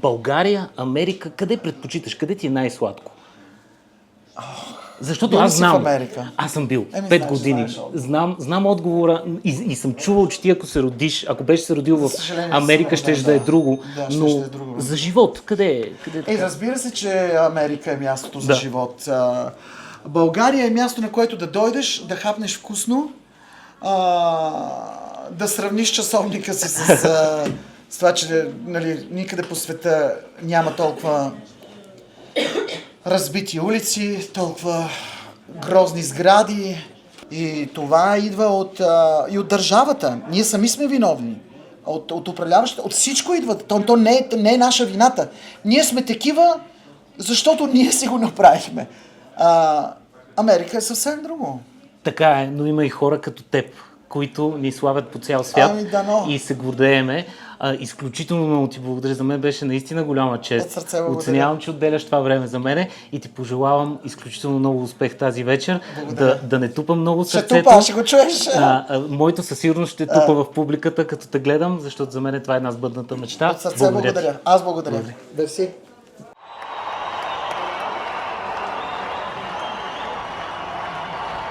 България, Америка, къде предпочиташ? Къде ти е най-сладко? Защото Бил ли аз си знам. в Америка? Аз съм бил Еми, 5 години. знаеш отговора. Знам отговора и съм чувал, че ти ако беше се родил в За съжаление, не съм Америка, роден, ще да е друго. Да, щеше Но да е друго. за живот, къде е? Разбира се, че Америка е мястото за Да. живот. България е място, на което да дойдеш, да хапнеш вкусно, да сравниш часовника си с това, че нали, никъде по света няма толкова разбити улици, толкова грозни сгради. И това идва и от държавата. Ние сами сме виновни. От управляващите, от всичко идва. То не е наша вината. Ние сме такива, защото ние си го направихме. Америка е съвсем друго. Така е, но има и хора като теб, които ни славят по цял свят Ами, дано. и се гордееме. Изключително много ти благодаря. За мен беше наистина голяма чест. От сърце благодаря. Оценявам, че отделяш това време за мене и ти пожелавам изключително много успех тази вечер. Да не тупам много Ще сърцето. тупа, ще го чуеш. Моето със сигурност ще тупа в публиката, като те гледам, защото за мен това е една сбъдната мечта. От сърце благодаря. Аз благодаря. Мерси.